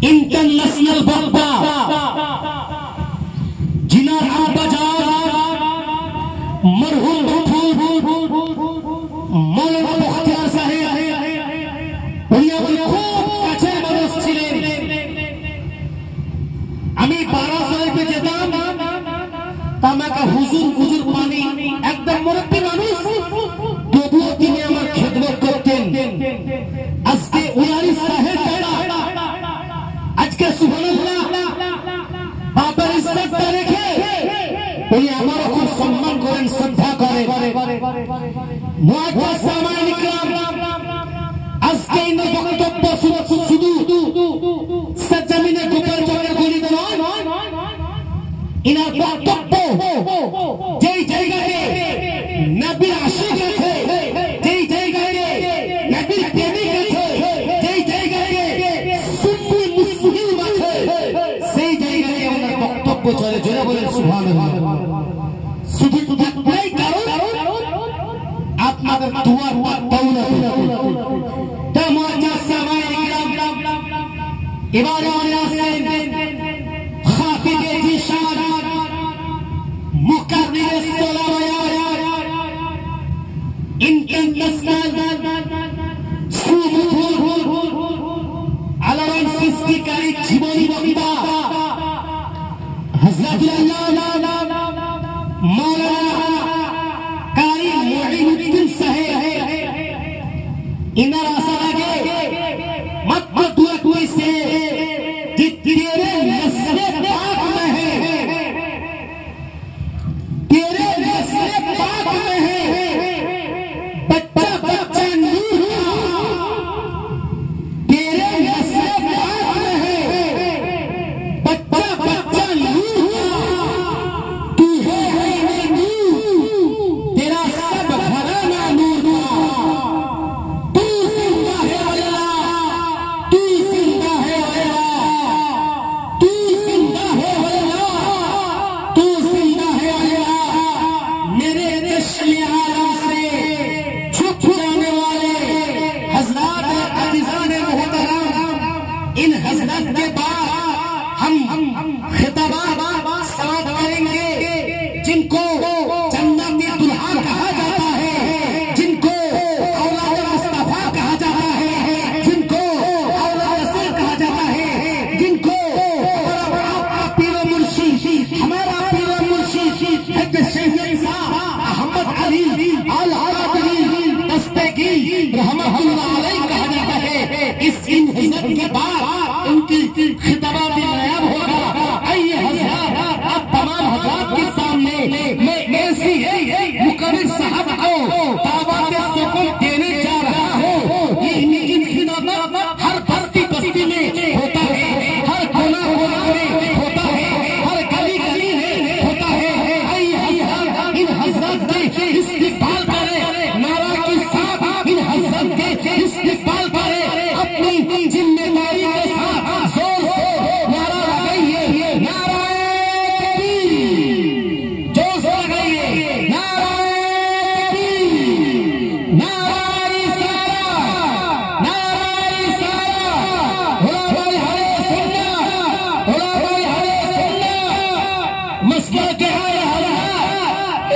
International बक्ता जिनार आब्बाजान मरहुम मौलाना मुख्तार साहेब उনি আমার খুব কাছের মানুষ ছিলেন। আমি বারা সাহেবে যেতাম আমাকে হুজুর হুজুর পানি একদম মুরব্বী মানুষ, তবুও তিনি আমার খেদমত করতেন। আজকে উনারি সাহেব আজকে সুবহানাল্লাহ বাবার ইজ্জতটা রেখে উনি আমার খুব সম্মান করেন, শ্রদ্ধা করেন। মুআজ্জাজ সামাইন ইকরাম, আজকে এই বক্তব্য শুধু সজ্জামিনে গোপাল চকের গলিতে নয়, ইনার বক্তব্য যেই জায়গায় নবীর আশিক আছে, যেই জায়গায় নবীর প্রেমিক আছে, যেই জায়গায় সুন্নি মুসলিম আছে, সেই জায়গায় ওনার বক্তব্য চলে। জোরে বলেন সুবহানাল্লাহ। শুধু একটাই কারণ আপনাদের দুয়ার দৌলত। তা মুআজ্জাজ সামাইন ইকরাম এবারে আসেন খাতিবে জিশান মুকাররির সালাওয়াত ইন্টারন্যাশনাল সুমুহুল আলাওয়ান সৃষ্টিকারী জীবনী বক্তা হযরত আল্লামা মাওলানা কারি মুঈনুদ্দিন সাহেব ইনার আসার আগে মাত্র দুই से तेरे नस्ल पाक में है, तेरे नस्ल पाक में है बच्चा बच्चा नूर का, तेरे नस्ल पाक में है बच्चा बच्चा नूर का, तू है नूर, तेरा सब घराना नूर का, तू जिंदा है अल्लाह, तू जिंदा है इन हजरत के बाद हम खिताबात समाप्त करेंगे, जिनको जन्नती दुल्हा कहा जाता है, जिनको औलाद मुस्तफा कहा जाता है, जिनको औलाद रसूल कहा जाता है, जिनको आपका पीर मुर्शिद, हमारा पीर मुर्शिद शहीद साहब अहमद अली अल हराबी दस्तगीर रहमतुल्लाह अलैह कहा जाता है। इन हजरत के बाद उनकी खिताबा भी नायाब होगा। आइए हजरत, अब तमाम हजरत के सामने मैं ऐसी मुकर्रिर साहब को दावत सुकून देने जा रहा हूँ। इन खिताबात हर बस्ती बस्ती में होता है, हर कोना कोना में होता है, हर गली गली में होता है। आइए हजरत इन हजरत के इस्तेमाल करें, नारा के साथ इन हजरत के इस्तेमाल करें, अपनी जिम्मेदारी के साथ जोर से नारा लगाइए, नारा तकबीर, जोर से लगाइए, नारा तकबीर, नारा रिसाला, नारा रिसाला, हुलाबाई हरे सुन्नत, हुलाबाई हरे सुन्नत, मसला क्या है हजरत,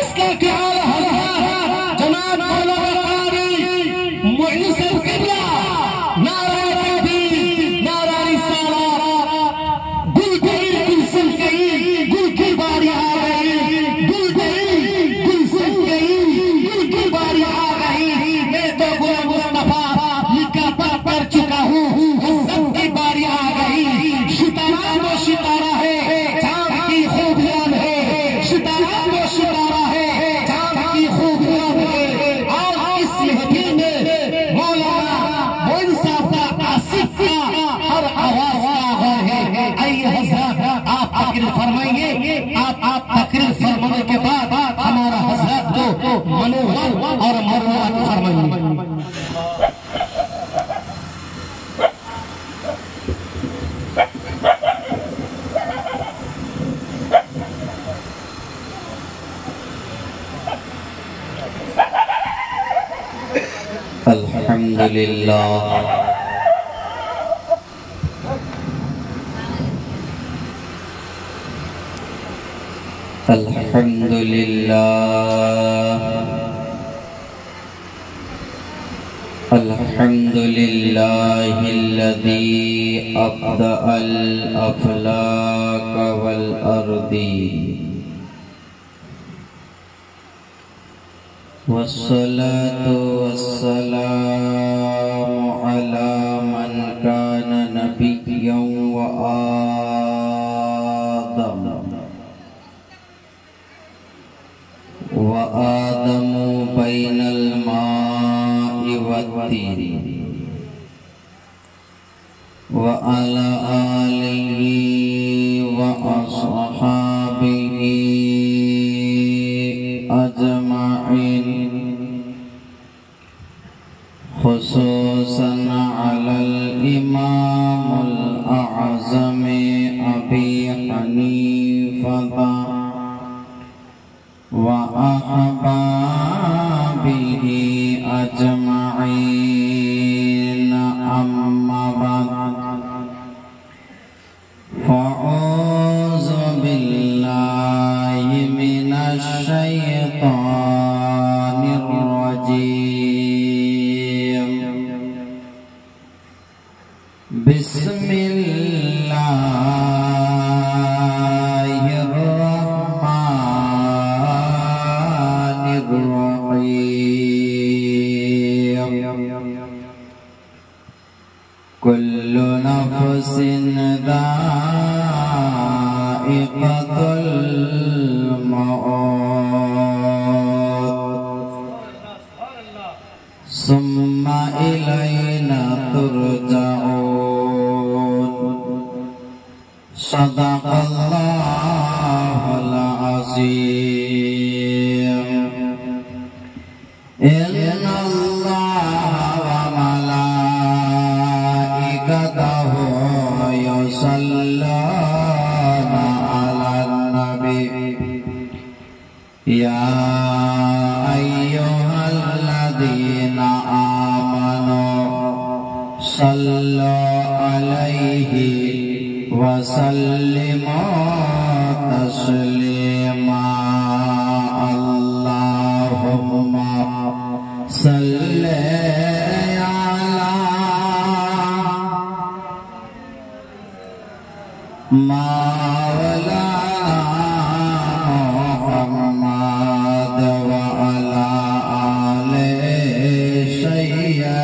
इसका क्या है हजरत, जनाब मौलाना कारी मुईनुद्दीन साहब किबला, नारा फरमाएंगे। आप तकरीर फरमाने के बाद हमारा हजरत को मनोहर और मरवात फरमाएंगे। अल्हम्दुलिल्लाह अल्हम्दुलिल्लाहिल्लज़ी अब्दअल अफ़लाक वल अर्दी वस्सलातु वस्सलामु अला मन कान नबिय्यन व आदमु बैनल माइ वत्तीन व अला आलिहि व अस्हाबिहि अजमाइन खुसूसन अलल इमामुल आज़म अबी हनीफा व अहबाबिहि अजमाइन अम्मा बाद फ़अऊज़ु बिल्लाहि मिनश शैतानिर रजीम बिस्मिल्लाहिर रहमानिर रहीम कुल्लु नफ्सिन ज़ाइक़तुल मौत सुम्मा इलैना तुरजऊन सदक़ल्लाहुल अज़ीम इन्नल्लाह व मलाइकतहु युसल्लूना अलन नबी या अय्युहल्लज़ीना आमनू सल्लु अलैहि व सल्लिमू तस्लीमा अल्लाहुम्मा सल्लि अला मौलाना मुहम्मद व अला आले सय्यदना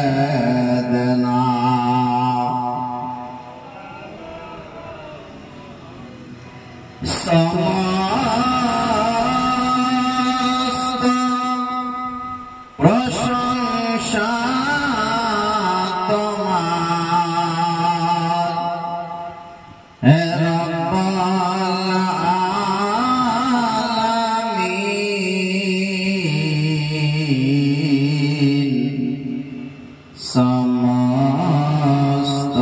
समस्त प्रशंसा तुम्हार है रब्बुल आलमीन समस्त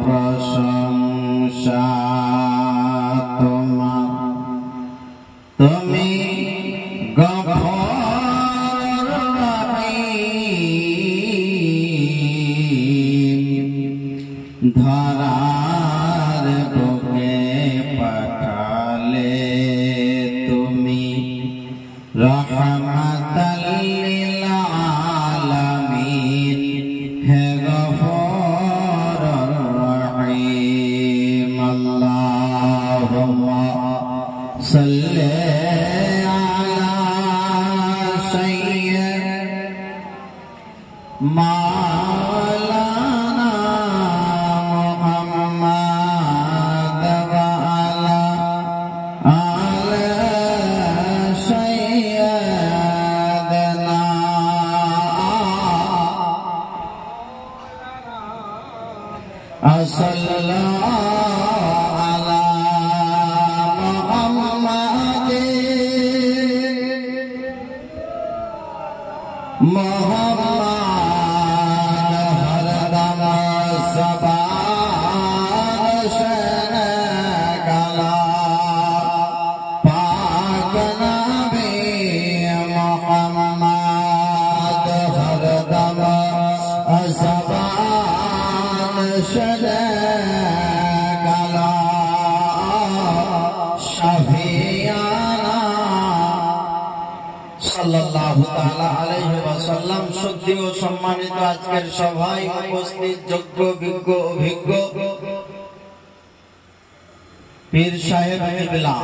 प्रशंसा तुम्ही गफूर रहीम धरार बुके पठाले तुम्ही रहमतल लिल आलमीन है गफूर रहीम अल्लाहुम्मा सल्ले अला सय्यद मौलाना मुहम्मद व अला आले सय्यदना सल्लल्लाहु अला मोहम्मद हरदम ज़बान शन कला पाक नबी मोहम्मद हरदम ज़बान शन कला शफी সাল্লাল্লাহু তাআলা আলাইহি ওয়াসাল্লাম। শ্রদ্ধেয় সম্মানিত আজকের সভায় উপস্থিত যোগ্য বিজ্ঞ অভিজ্ঞ পীর সাহেব কিবলা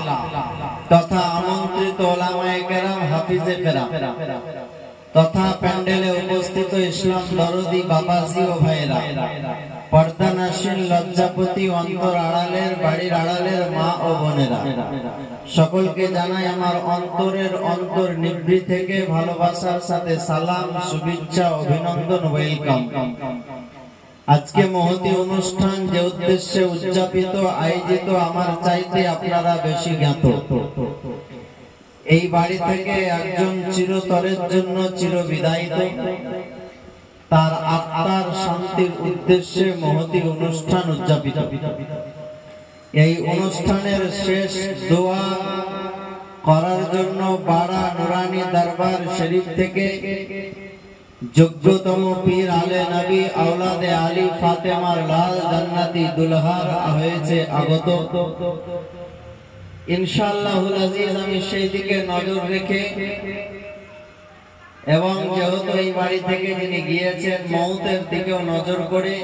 তথা আমন্ত্রিত ওলামায়ে কেরাম, হাফিজে কেরাম তথা প্যান্ডেলে উপস্থিত ইসলাম দরদি বাবাজি ও ভাইরা, পর্দানাসীন লজ্জাপতি অন্তর আড়ালের বাড়ির আড়ালের মা ও বোনেরা, সকলকে জানাই আমার অন্তরের অন্তর নিভৃত থেকে ভালোবাসার সাথে সালাম, শুভেচ্ছা, অভিনন্দন, ওয়েলকাম। আজকে মহতি অনুষ্ঠান যে উদ্দেশ্যে উদযাপিত আয়োজিত আমার চাইতে আপনারা বেশি জ্ঞাত। এই বাড়ি থেকে একজন চিরতরের জন্য চিরবিদায়িত, তার আত্মার শান্তির উদ্দেশ্যে মহতি অনুষ্ঠান উদযাপিত। এই অনুষ্ঠানের শেষ দোয়া করার জন্য বাড়া নুরানি দরবার শরীফ থেকে যোগ্যতম পীর আলে নবী আওলাদে আলী ফাতেমার লাল জান্নাতি দুলহার হয়েছে আগত। ইনশাআল্লাহুল আজিজ আমি সেই দিকে নজর রেখে এবং যেহেতু এই বাড়ি থেকে যিনি গিয়েছেন মউতের দিকেও নজর করে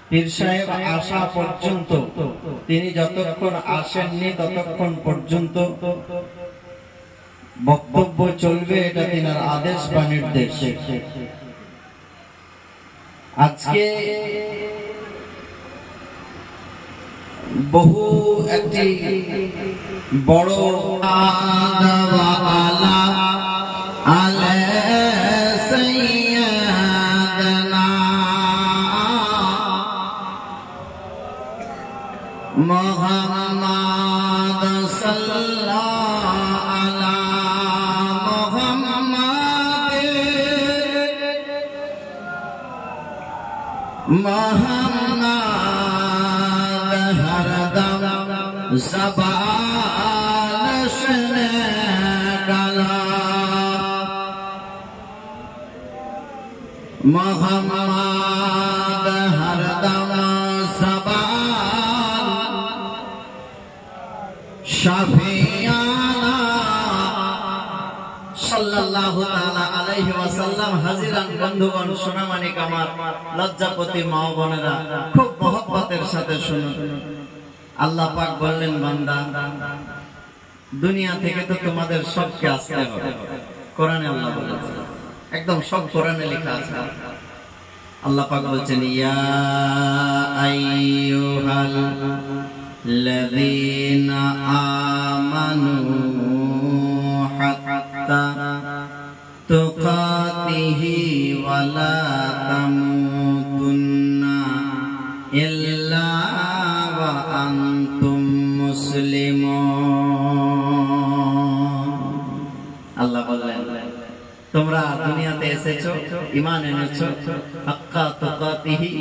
পীর সাহেব আসা পর্যন্ত, তিনি যতক্ষণ আসেননি ততক্ষণ পর্যন্ত বক্তব্য চলবে, এটা তিনার আদেশ বা নির্দেশ। আজকে বহু একটি বড় মুহাম্মদ সাল্লাল্লাহু আলা মুহাম্মদ হরদম ज़बान सुने गला मुहम्मद हरदम ज़बान शफियाना सल्लल्लाहु ताला अलैहि वसल्लम। हाजिरान बंधुगण, सोनामानिक আমার লজ্জাপতি মা বোনেরা, খুব মহব্বতের সাথে শুনুন। আল্লাহ পাক বললেন, বান্দা দুনিয়া থেকে তো তোমাদের সবকে আসতে হবে। কোরআনে আল্লাহ বলেছেন, একদম সব কোরআনে লেখা আছে। আল্লাহ পাক বলছেন, ইয়া আইয়ুহাল লাযীনা আমানু হাত্তা তুকাতিহি ওয়া লা তামুতুন্না ইল্লা ওয়া আনতুম মুসলিমুন। আল্লাহ বললেন, তোমরা দুনিয়াতে এসেছো, ঈমান এনেছো, হাক্কা তুকাতিহি,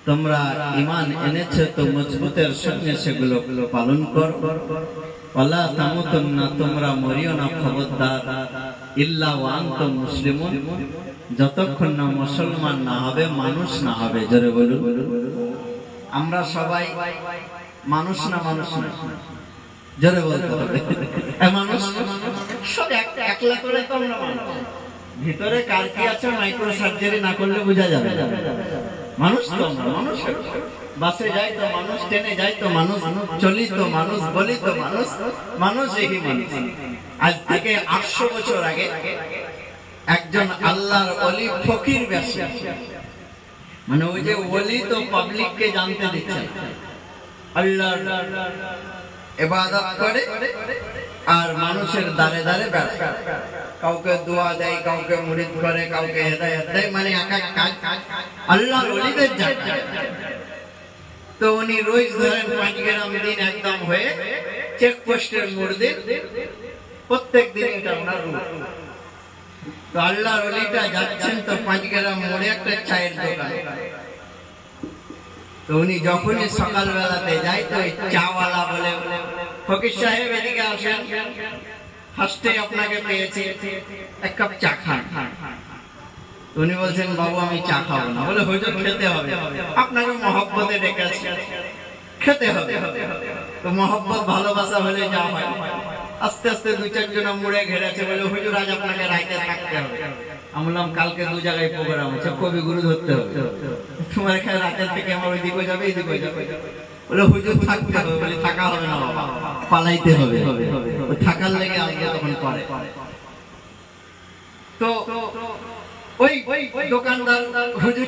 তোমরা ঈমান এনেছো তো মজবুতের সঙ্গে সেগুলো পালন করো। ওয়ালা তামুতুন্না, তোমরা মরিও না, খবরদার, ইল্লা ওয়া আনতুম মুসলিমুন, যতক্ষণ না মুসলমান না হবে, মানুষ না হবে। জোরে বলুন। আমরা সবাই মানুষ না? মানুষ না? জোরে বলতে হবে। মানুষ সব একলা করে তো আমরা মানুষ। ভিতরে কার কি আছে মাইক্রো সার্জারি না করলে বোঝা যাবে। মানুষ তো আমরা, মানুষ। বাসে যাই তো মানুষ, ট্রেনে যাই তো মানুষ, চলি তো মানুষ, বলি তো মানুষ, মানুষ এই মানুষ। আজ থেকে 800 বছর আগে একজন আল্লাহর ওলি ফকির ব্যবসা, মানে ওই যে ওলি তো পাবলিককে জানতে দিচ্ছে, আল্লাহর ইবাদত করে আর মানুষের দাঁড়ে দাঁড়ে বেড়ায়, কাউকে দোয়া দেয়, কাউকে মুরিদ করে, কাউকে হেদায়েত দেয়, মানে এক এক কাজ আল্লাহর ওলিদের জায়গা। তো উনি রোজ ধরেন 5 গ্রাম দিন একদম হয়ে চেকপোস্টের মোড় দিন, প্রত্যেক দিন এটা ওনার রুট। তো আল্লাহর ওলিটা যাচ্ছেন তো 5 গ্রাম মোড়ে একটা চায়ের দোকান। তো উনি যখনই সকাল বেলাতে যায় তো চাওয়ালা বলে, ফকির সাহেব এদিকে আসেন, ফার্স্টে আপনাকে পেয়েছি, এক কাপ চা খান। উনি বলছেন, বাবু আমি চা খাবো না। বলে, হুজুর খেতে হবে, আপনাকে মহব্বতে ডেকেছি, খেতে হবে। তো মহব্বত ভালোবাসা হলে যা হয়, আস্তে আস্তে দুই চারজন মুড়ে ঘেরেছে, বলে হুজুর আজ আপনাকে রাইতে থাকতে হবে। আমি বললাম কালকে দু জায়গায় প্রোগ্রাম আছে, কবিগুরু ধরতে হবে, তোমার এখানে রাতের থেকে আমার ওইদিকে যাবে এইদিকে যাবে। বলে হুজুর থাকতে হবে। বলে থাকা হবে না বাবা, পালাইতে হবে। থাকার লেগে আজকে তখন করে। তো ওই দোকানদার হুজুর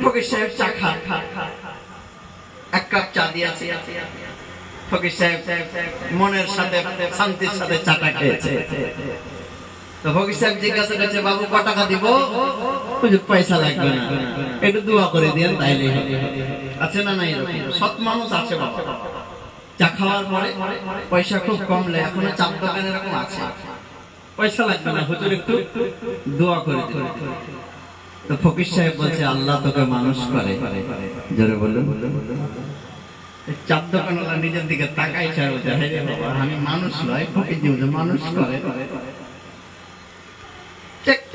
ফকির সাহেব চা খা, এক কাপ চা দিয়েছে। ফকির সাহেব মনের সাথে শান্তির সাথে চাটা খেয়েছে। তো ফকির সাহেব জিজ্ঞাসা করছে, বাবু ক টাকা দিব? পয়সা লাগবে না, একটু দোয়া করে দিন তাইলে আছে না? নাই সৎ মানুষ আছে বাবা। চা খাওয়ার পরে পয়সা খুব কমলে, এখনো চাপ দোকান এরকম আছে, পয়সা লাগবে না, হুজুর একটু দোয়া করে দিন। তো ফকির সাহেব বলছে, আল্লাহ তোকে মানুষ করে। জোরে বলুন। চাপ দোকানওয়ালা নিজের দিকে তাকাইছে, আমি মানুষ নয়, ফকির মানুষ করে।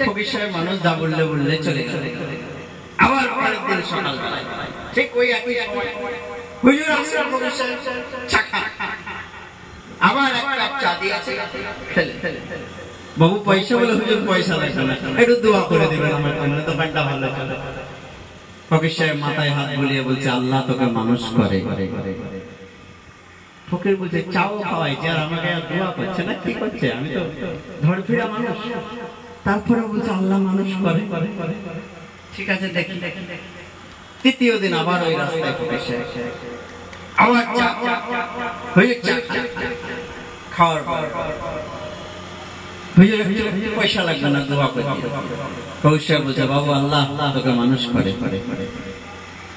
ফকির সাহেব মানুষ যা বললে বললে চলে গেল। আবার আরেকদিন সকালবেলায় ঠিক ওই একই সময় হুজুর আসলেন, ফকির সাহেব চা খা, আবার এক কাপ চা দিয়েছে, খেলে। বাবু পয়সা? বলে হুজুর পয়সা লাগবে না, একটু দোয়া করে দিবেন আমার জন্য, দোকানটা ভালো চলে। ফকির সাহেব মাথায় হাত বুলিয়ে বলছে, আল্লাহ তোকে মানুষ করে। ফকির বলছে, চাও খাওয়াইছে আর আমাকে দোয়া করছে না, কি করছে? আমি তো ধর ফিরা মানুষ। তারপরে বলছে আল্লাহ মানুষ করে। ঠিক আছে দেখি। তৃতীয় দিন আবার ওই রাস্তায় ফকির সাহেব আবার খাওয়ার পর পয়সা লাগবে না, দোয়া করে। ফকির সাহেব বলছে, বাবু আল্লাহ তোকে মানুষ করে।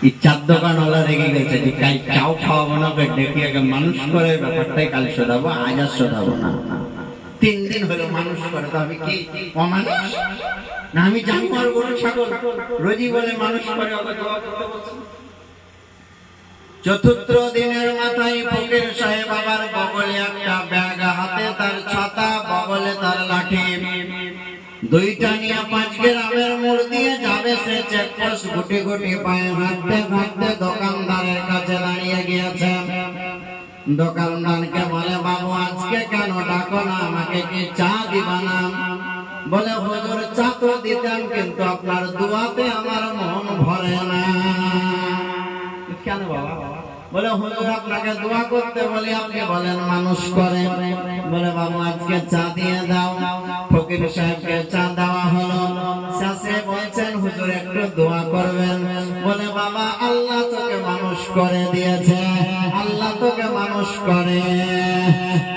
এই চার দোকানওয়ালা রেগে গেছে যে চাও খাওয়াবো না, ডেকে মানুষ করে, ব্যাপারটাই কাল শোধাবো, আজ আর শোধাবো না। 3 দিন হলো মানুষ করে, তো আমি কি অমানুষ না? আমি জানোয়ার, গরু ছাগল রোজই বলে মানুষ করে। চতুর্থ দিনের মাথায় ফকির সাহেব আবার বগলে একটা ব্যাগ, হাতে তার ছাতা, বগলে তার লাঠি, দুইটা নিয়ে 5 গ্রামের মোড় দিয়ে যাবে সে চেকপোস্ট। গুটি গুটি পায়ে হাঁটতে হাঁটতে দোকানদারের কাছে দাঁড়িয়ে গিয়েছে। দোকানদারকে বলে, বাবু আজকে কেন ডাকো না? আমাকে কি চা দিবা না? বলে হুজুর চা তো দিতাম, কিন্তু আপনার দোয়াতে আমার মন ভরে না। কেন বাবা? বলে হুজুর আপনাকে দোয়া করতে বলি, আপনি বলেন মানুষ করে। বলে বাবু আজকে চা দিয়ে দাও। ফকির সাহেবকে চা দেওয়া হলো। শেষে বলছেন, হুজুর একটু দোয়া করবেন। বলে বাবা আল্লাহ তোকে মানুষ করে দিয়েছে, আল্লাহ তোকে মানুষ করে।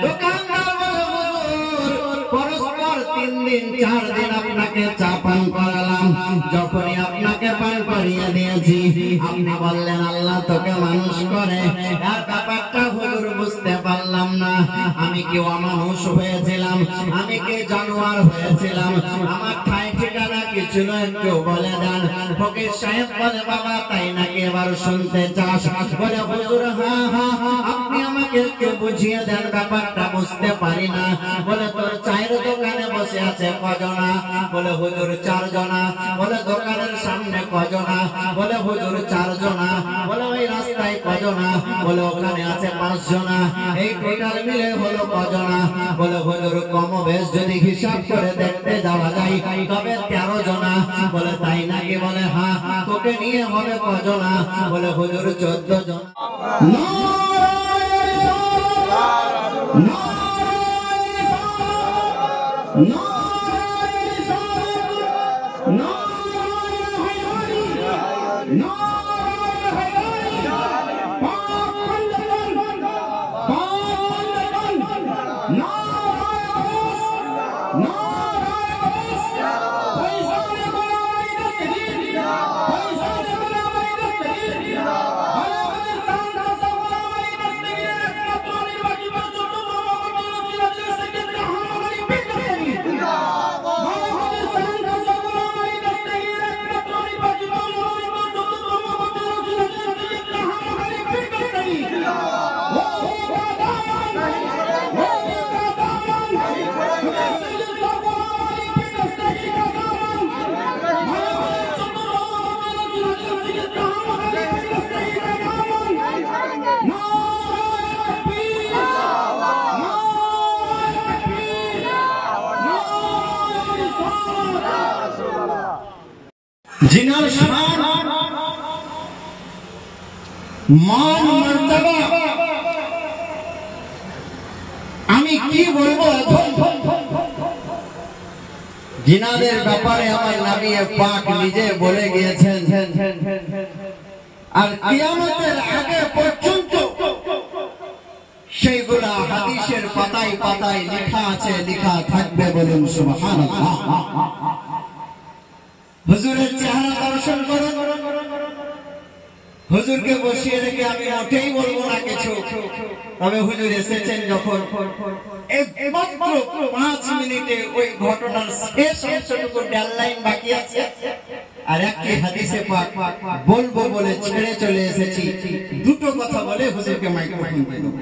দোকানদার বলে, হুজুর পরস্পর 3 দিন 4 দিন আপনাকে চা পান করালাম, যখনই আপনাকে পান করিয়ে দিয়েছি আপনি বললেন আল্লাহ তোকে মানুষ করে। আর ব্যাপারটা হুজুর বুঝতে পারলাম না, আমি কি অমানুষ হয়েছিলাম? আমি কি জানোয়ার হয়েছিলাম? আমার ঠাই ঠিকানা কি ছিল একটু বলে দেন। ফকির সাহেব বলে, বাবা তাই নাকি, এবার শুনতে চাস? বলে হুজুর হ্যাঁ, আপনি আমাকে একটু বুঝিয়ে দেন, ব্যাপারটা বুঝতে পারি না। বলে তোর চায়ের দোকানে বসে আছে কজনা? বলে হুজুর 4 জনা। বলে দোকানের সামনে কজনা? বলে হুজুর 4 জনা। বলে ওই রাস্তায় কজনা? বলে ওখানে আছে 5 জনা। এই টোটাল মিলে হলো কজনা? বলে হুজুর কম বেশ যদি হিসাব করে দেখতে যাওয়া যায় তবে 13 জনা। বলে তাই নাকি? বলে হ্যাঁ, তোকে নিয়ে হবে কজনা? বলে হুজুর 14 জন। जिनार शान मान मर्तबा আমি কি বলবো এখন জিনাদের ব্যাপারে আমার নবী পাক নিজে বলে গিয়েছেন আর কিয়ামতের আগে পর্যন্ত সেইগুলা হাদিসের পাতায় পাতায় লেখা আছে, লেখা থাকবে, বলুন সুবহানাল্লাহ। হুজুরের চেহারা দর্শন করুন। হুজুরকে বসিয়ে রেখে আমি মোটেই বলবো না কিছু, তবে হুজুর এসেছেন যখন মাত্র 5 মিনিটে ওই ঘটনার শেষ অংশটুকু ডেডলাইন বাকি আছে আর একটি হাদিসে পাক বলবো বলে ছেড়ে চলে এসেছি। দুটো কথা বলে হুজুরকে মাইক্রোফোন দিয়ে দেব।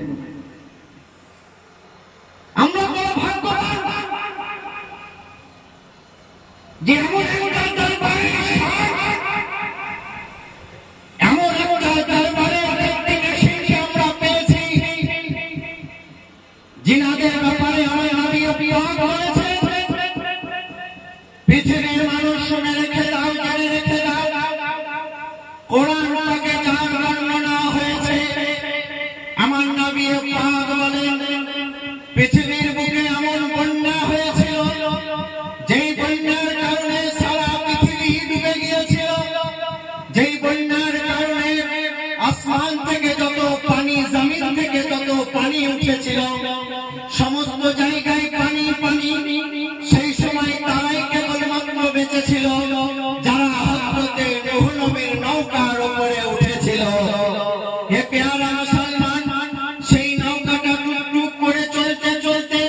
আমরা বড় ভাগ্যবান যে এমন একটা দরবারে জিনাদের ব্যাপারে আমার নবী পাক বলেছেন পৃথিবীর মানুষ শুনে রেখে দাও, জেনে রেখে দাও, কোরআন থেকে যার বর্ণনা হয়েছে আমার নবী পাক বলেন পৃথিবীর বুকে এমন বন্যা হয়েছিল যেই বন্যার কারণে সারা পৃথিবী ডুবে গিয়েছিল, যেই বন্যার কারণে আসমান থেকে যত পানি, জমিন থেকে যত পানি উঠেছিল, সমস্ত জায়গায় পানি পানি। সেই সময় তারাই কেবলমাত্র বেঁচেছিল যারা হযরতে নূহ নবীর নৌকার উপরে উঠেছিল। হে প্যারা মুসলমান, সেই নৌকাটা টুকটুক করে চলতে চলতে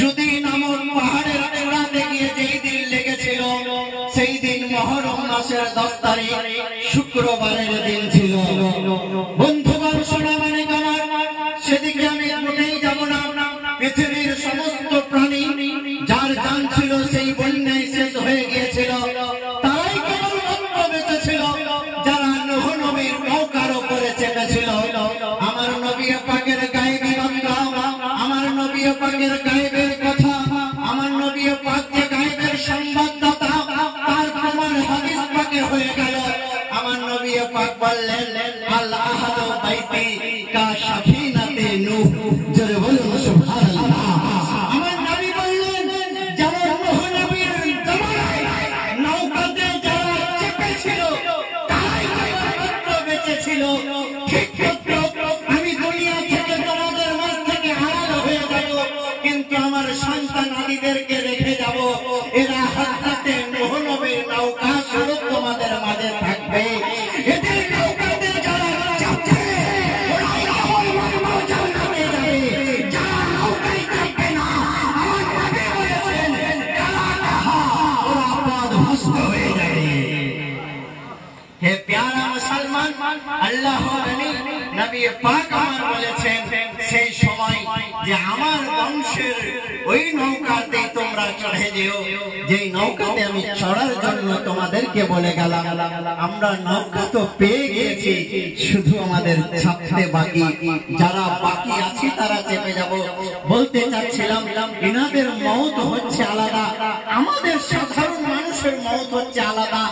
যদি নামক পাহাড়ের চূড়াতে গিয়ে যেই দিন লেগেছিল সেই দিন মুহররম মাসের 10 তারিখ শুক্রবারের দিন ছিল। বন্ধুগণ শোনা মানে আমার সেদিকে আমি মোটেই যাব না। পৃথিবীর সমস্ত প্রাণী যার জান ছিল সেই বন্যায় শেষ হয়ে গিয়েছিল, তারাই কেবলমাত্র বেঁচেছিল যারা নূহ নবীর নৌকার উপরে চেপেছিল। আমার নবী পাকের গায়েবী বার্তা, আমার নবী পাকের গায়েবের কথা, আমার নবী পাক যে গায়েবের সংবাদদাতা, তার প্রমাণ হাদিস পাকে হয়ে গেল। আমার নবী পাক বললেন আল আহাদু বাইতি কা সাফিনাতে নূহ, জোরে বলুন সুবহানাল্লাহ। আমার নবী বললেন যেমন নূহ নবীর জামানায় নৌকাতে যারা চেপেছিল তারাই কেবলমাত্র বেঁচেছিল, ঠিক আমি দুনিয়া থেকে তোমাদের মাঝ থেকে আড়াল হয়ে যাব, কিন্তু আমার সন্তান আলীদেরকে রেখে যাব, এরা হযরতে নূহ নবীর নৌকা স্বরূপ তোমাদের মাঝে থাকবে। এদের নৌকাতে যারা চাপবে ওরা জান্নাতে যাবে, যারা নৌকায় চাপবে না আমার নবী বলেছেন ওরা পথভ্রষ্ট হয়ে যাবে। হে প্যারা মুসলমান, আল্লাহর নবী পাক আমার বলেছেন সেই সময় যে আমার বংশের ওই নৌকাতে তোমরা চড়ে যেও, যেই নৌকাতে আমি চড়ার জন্য তোমাদেরকে বলে গেলাম। আমরা নৌকা তো পেয়ে গেছি, শুধু আমাদের চাপতে বাকি। যারা বাকি আছি তারা চেপে যাব। বলতে চাচ্ছিলাম ইনাদের মওত হচ্ছে আলাদা, আমাদের সাধারণ মানুষের মওত হচ্ছে আলাদা।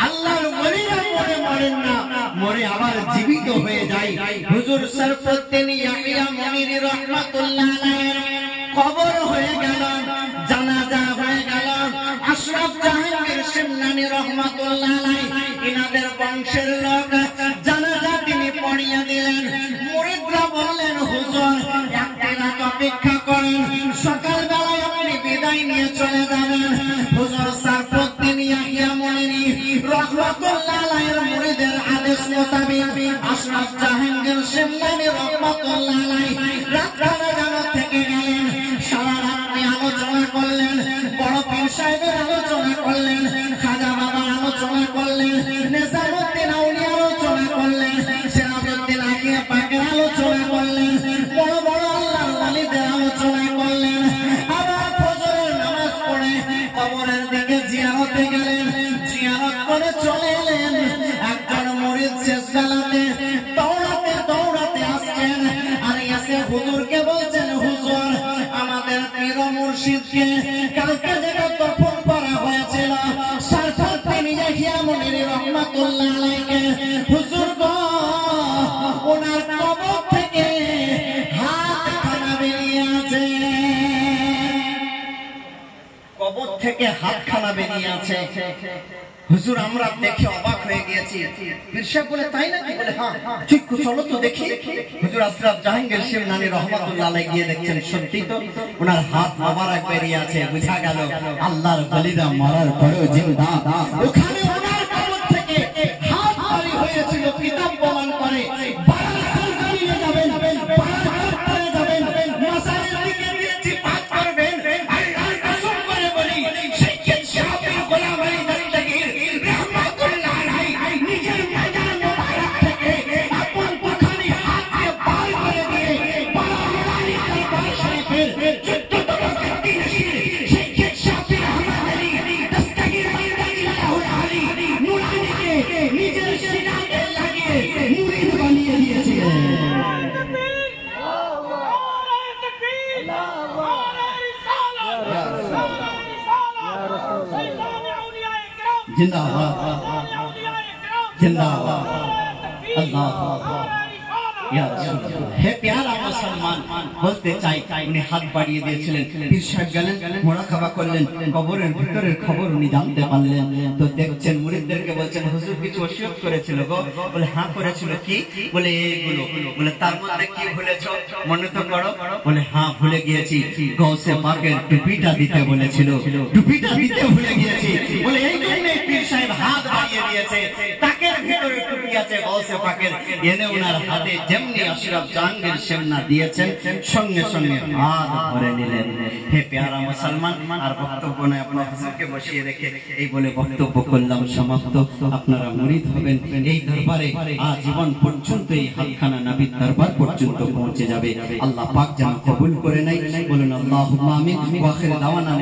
আল্লাহর ওলিরা মরেন না, মরে আবার জীবিত হয়ে যায়। হুজুর সরফুদ্দিন ইয়াহিয়া মুনিরি রাহমাতুল্লাহ আলাইহির কবর হয়ে গেল, জানাজা হয়ে গেল। আশরাফ জাহাঙ্গীর সিমনানি রাহমাতুল্লাহ আলাইহি ইনাদের বংশের লোক জানাজা তিনি পড়িয়ে দিলেন। মুরিদরা বললেন হুজুর একটা রাত অপেক্ষা করেন, সকাল বেলায় আপনি বিদায় নিয়ে চলে যাবেন। হুজুর সরফুদ্দিন ইয়াহিয়া মুনিরি রাহমাতুল্লাহ আলাইহির মুরিদের আদেশ মোতাবেক আশরাফ জাহাঙ্গীর সিমনানি রাহমাতুল্লাহ আলাইহি রাতখানা জানা থেকে গেলেন। সারা রাত্রি আলোচনা করলেন, বড় পীর সাহেবের আলোচনা করলেন, খাজা বাবার আলোচনা করলেন, নেজামুদ্দিন আউলিয়ার আলোচনা করলেন, সিরাজউদ্দিন আকিয়া পাকের আলোচনা করলেন, বড় বড় আল্লাহর ওলিদের আলোচনা করলেন। আবার ফজরের নামাজ পড়ে কবরের দিকে জিয়ারতে গেলেন, জিয়ারত করে চলে এলেন। একজন মুরিদ শেষ বেলাতে দৌড়াতে দৌড়াতে আসছেন আর এসে হুজুরকে বলছেন রহমাতুল্লাহ আলাইহি হুজুর গো ওনার কবর থেকে হাতখানা বেরিয়ে আছে, কবর থেকে হাতখানা বেরিয়ে আছে। হুজুর আমরা দেখে অবাক হয়ে গিয়েছি। পীর সাহেব বলে তাই নাকি? বলে হ্যাঁ, চুপ চলো তো দেখি। হুজুর আশরাফ জাহাঙ্গীর শিবনানি রহমাতুল্লাহ আলাইহি গিয়ে দেখছেন সত্যি তো ওনার হাত মোবারক বেরিয়ে আছে। বুঝা গেল আল্লাহর ওলিরা মরার পরেও জিন্দা। ওখানে ওনার কবর থেকে হাত বের হয়েছিল, কিতাব প্রমাণ করে। বারাসাত জমিনে যাবেন, বারাসাত করে যাবেন, মাসালের দিকে দিয়ে জিহাদ করবেন। আল্লাহর কসম করে বলি সেই শাফি গোলাম আলী দস্তগীর রহমাতুল্লাহ আলাইহি নিজের ময়দান মোবারক থেকে আপন পখানি হাত দিয়ে বার করে দিয়ে বারাসাত দরবার শরীফের 14তম ব্যক্তি নশীর সেই শাফি রহমান আলী দস্তগীর রাদিয়াল্লাহু আলী নুরানিকে নিজের সিনাতে লাগিয়ে মুরিদ বানিয়ে দিয়েছিলেন। जिंदाबाद जिंदाबाद अल्लाह या रसूल। हे प्यारा मुसलमान বলতে চাই উনি হাত বাড়িয়ে দিয়েছিলেন। পীর সাহেব গেলেন, মুরাকাবা করলেন, কবরের ভিতরের খবর উনি জানতে পারলেন। তো দেখছেন মুরিদদেরকে বলছেন হুজুর কিছু ওসিয়ত করেছিল গো? বলে হ্যাঁ করেছিল। কি? বলে এইগুলো। বলে তার মধ্যে কি ভুলেছো মনে তো করো। বলে হ্যাঁ ভুলে গিয়েছি, গৌসে পাকের টুপিটা দিতে বলেছিল, টুপিটা দিতে ভুলে গিয়েছি। বলে এই জন্যই পীর সাহেব হাত বাড়িয়ে দিয়েছে, তাকের ভিতরে টুপি আছে গৌসে পাকের। এনে ওনার হাতে যেমনি আশরাফ জাহাঙ্গীর শেমনা দিয়েছেন সঙ্গে সঙ্গে হাত ভরে নিলেন। হে প্যারা মুসলমান, আর বক্তব্য নয়, আপনার হুজুরকে বসিয়ে রেখে এই বলে বক্তব্য করলাম সমাপ্ত। আপনারা মুরিদ হবেন এই দরবারে, আজীবন পর্যন্ত এই হাতখানা নবীর দরবার পর্যন্ত পৌঁছে যাবে। আল্লাহ পাক যেন কবুল করে নেয়। বলুন আল্লাহুম্মা আমিন। ওয়া আখির দাওয়ানা।